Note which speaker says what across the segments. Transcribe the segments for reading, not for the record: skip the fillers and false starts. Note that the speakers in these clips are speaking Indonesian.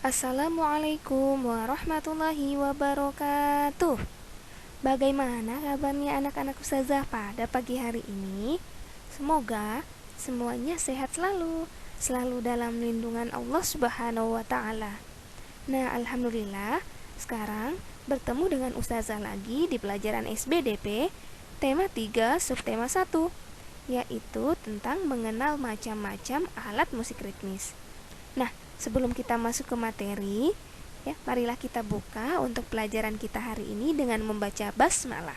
Speaker 1: Assalamualaikum warahmatullahi wabarakatuh. Bagaimana kabarnya anak-anak ustazah pada pagi hari ini? Semoga semuanya sehat selalu dalam lindungan Allah Subhanahu wa taala. Nah, alhamdulillah sekarang bertemu dengan ustazah lagi di pelajaran SBDP tema 3 subtema 1, yaitu tentang mengenal macam-macam alat musik ritmis. Nah, sebelum kita masuk ke materi, marilah kita buka untuk pelajaran kita hari ini dengan membaca basmalah.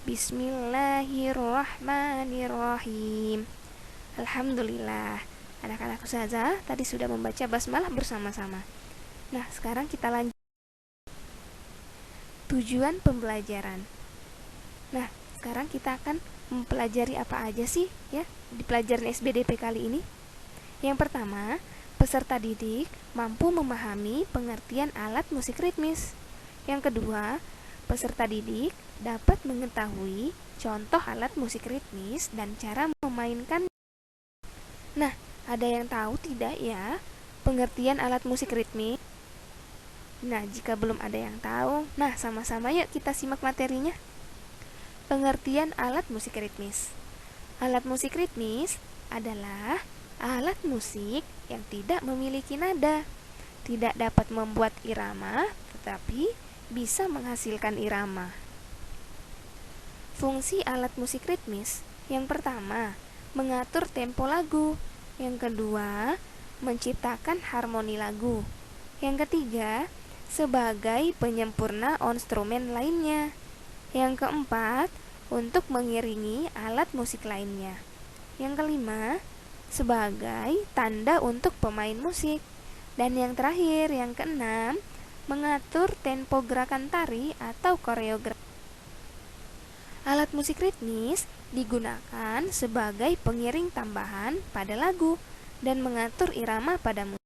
Speaker 1: Bismillahirrahmanirrahim. Alhamdulillah, anak-anak ustazah tadi sudah membaca basmalah bersama-sama. Nah, sekarang kita lanjut. Tujuan pembelajaran. Nah, sekarang kita akan mempelajari apa aja sih di pelajaran SBDP kali ini. Yang pertama, peserta didik mampu memahami pengertian alat musik ritmis. Yang kedua, peserta didik dapat mengetahui contoh alat musik ritmis dan cara memainkan. Nah, ada yang tahu tidak ya pengertian alat musik ritmis? Nah, jika belum ada yang tahu, sama-sama yuk kita simak materinya. Pengertian alat musik ritmis. Alat musik ritmis adalah alat musik yang tidak memiliki nada, tidak dapat membuat irama, tetapi bisa menghasilkan irama. Fungsi alat musik ritmis: yang pertama, mengatur tempo lagu. Yang kedua, menciptakan harmoni lagu. Yang ketiga, sebagai penyempurna instrumen lainnya. Yang keempat, untuk mengiringi alat musik lainnya. Yang kelima, sebagai tanda untuk pemain musik. Dan yang terakhir, yang keenam, mengatur tempo gerakan tari atau koreografi. Alat musik ritmis digunakan sebagai pengiring tambahan pada lagu dan mengatur irama pada musik.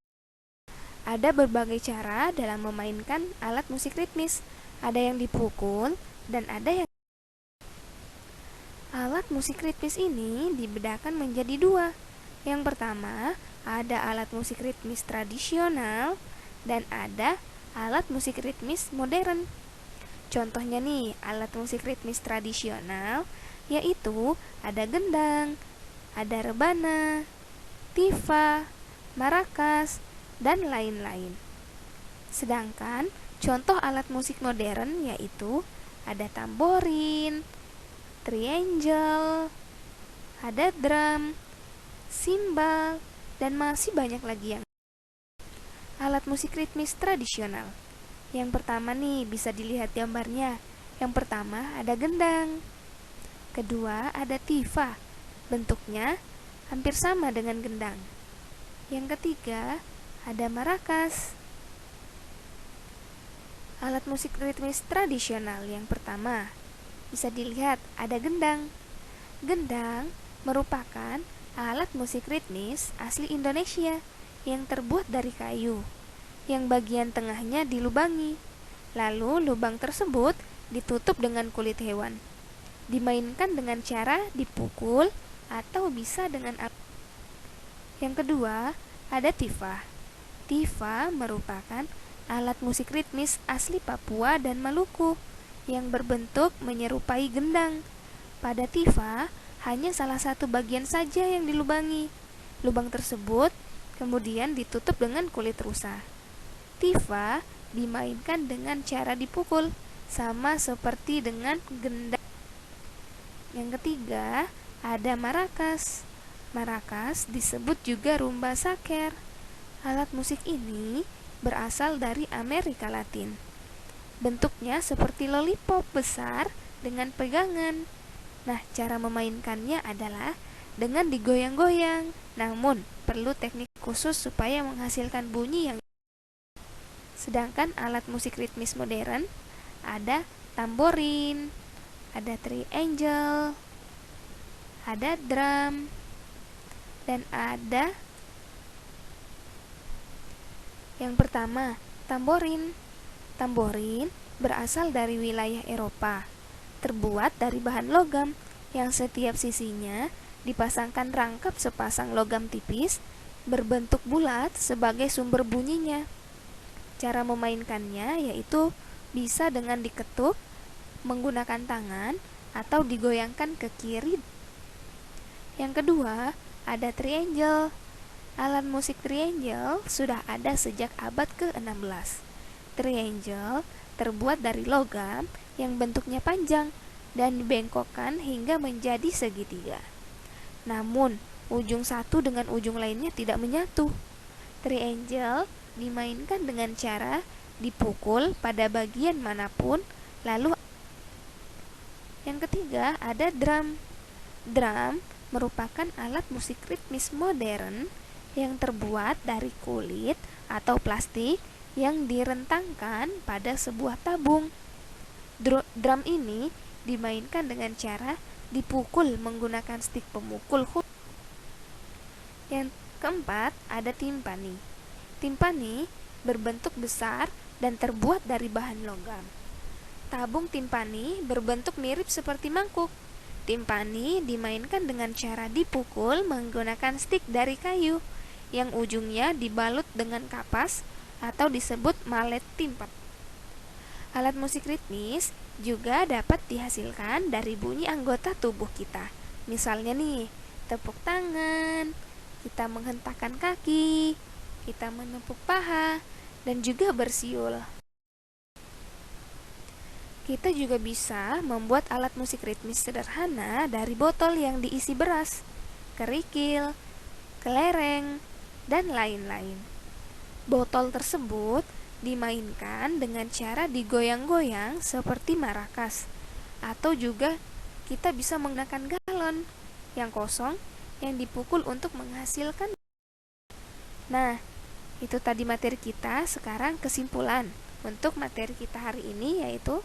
Speaker 1: Ada berbagai cara dalam memainkan alat musik ritmis. Ada yang dipukul dan ada yang. Alat musik ritmis ini dibedakan menjadi dua. Yang pertama, ada alat musik ritmis tradisional dan ada alat musik ritmis modern. Contohnya nih, alat musik ritmis tradisional yaitu ada gendang, ada rebana, tifa, marakas, dan lain-lain. Sedangkan contoh alat musik modern yaitu ada tamborin, triangle, ada drum, simbal, dan masih banyak lagi yang. Alat musik ritmis tradisional. Yang pertama nih, bisa dilihat gambarnya. Yang pertama ada gendang. Kedua ada tifa. Bentuknya hampir sama dengan gendang. Yang ketiga ada marakas. Alat musik ritmis tradisional yang pertama, bisa dilihat ada gendang. Gendang merupakan alat musik ritmis asli Indonesia yang terbuat dari kayu, yang bagian tengahnya dilubangi. Lalu lubang tersebut ditutup dengan kulit hewan. Dimainkan dengan cara dipukul atau bisa dengan alat. Yang kedua, ada tifa. Tifa merupakan alat musik ritmis asli Papua dan Maluku yang berbentuk menyerupai gendang. Pada tifa, hanya salah satu bagian saja yang dilubangi. Lubang tersebut kemudian ditutup dengan kulit rusa. Tifa dimainkan dengan cara dipukul, sama seperti dengan gendang. Yang ketiga, ada marakas. Marakas disebut juga rumba saker. Alat musik ini berasal dari Amerika Latin. Bentuknya seperti lollipop besar dengan pegangan. Nah, cara memainkannya adalah dengan digoyang-goyang. Namun, perlu teknik khusus supaya menghasilkan bunyi yang. Sedangkan alat musik ritmis modern ada tamborin, ada triangle, ada drum, dan ada yang pertama, tamborin. Tamborin berasal dari wilayah Eropa. Terbuat dari bahan logam yang setiap sisinya dipasangkan rangkap sepasang logam tipis berbentuk bulat sebagai sumber bunyinya. Cara memainkannya yaitu bisa dengan diketuk, menggunakan tangan, atau digoyangkan ke kiri. Yang kedua, ada triangle. Alat musik triangle sudah ada sejak abad ke-16. Triangle terbuat dari logam yang bentuknya panjang dan dibengkokkan hingga menjadi segitiga. Namun, ujung satu dengan ujung lainnya tidak menyatu. Triangle dimainkan dengan cara dipukul pada bagian manapun, lalu yang ketiga ada drum. Drum merupakan alat musik ritmis modern yang terbuat dari kulit atau plastik yang direntangkan pada sebuah tabung. Drum ini dimainkan dengan cara dipukul menggunakan stik pemukul. Yang keempat ada timpani. Timpani berbentuk besar dan terbuat dari bahan logam. Tabung timpani berbentuk mirip seperti mangkuk. Timpani dimainkan dengan cara dipukul menggunakan stik dari kayu yang ujungnya dibalut dengan kapas atau disebut malet timpan. Alat musik ritmis juga dapat dihasilkan dari bunyi anggota tubuh kita. Misalnya nih, tepuk tangan, kita menghentakkan kaki, kita menepuk paha, dan juga bersiul. Kita juga bisa membuat alat musik ritmis sederhana dari botol yang diisi beras, kerikil, kelereng, dan lain-lain. Botol tersebut dimainkan dengan cara digoyang-goyang seperti marakas, atau juga kita bisa menggunakan galon yang kosong yang dipukul untuk menghasilkan. Nah, itu tadi materi kita. Sekarang kesimpulan untuk materi kita hari ini yaitu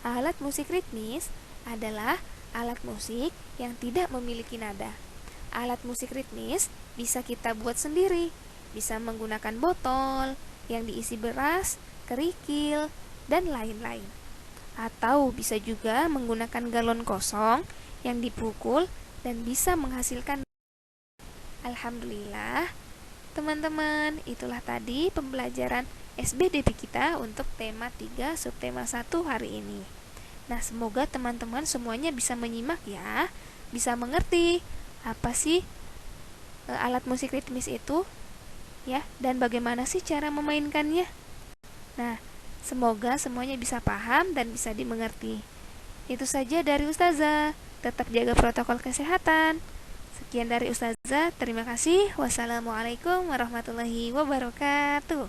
Speaker 1: alat musik ritmis adalah alat musik yang tidak memiliki nada. Alat musik ritmis bisa kita buat sendiri, bisa menggunakan botol yang diisi beras, kerikil, dan lain-lain. Atau bisa juga menggunakan galon kosong yang dipukul dan bisa menghasilkan. Alhamdulillah, teman-teman, itulah tadi pembelajaran SBDP kita untuk tema 3 subtema 1 hari ini. Nah, semoga teman-teman semuanya bisa menyimak ya, bisa mengerti apa sih alat musik ritmis itu ya, dan bagaimana sih cara memainkannya. Nah, semoga semuanya bisa paham dan bisa dimengerti. Itu saja dari Ustazah. Tetap jaga protokol kesehatan. Sekian dari Ustazah, terima kasih. Wassalamualaikum warahmatullahi wabarakatuh.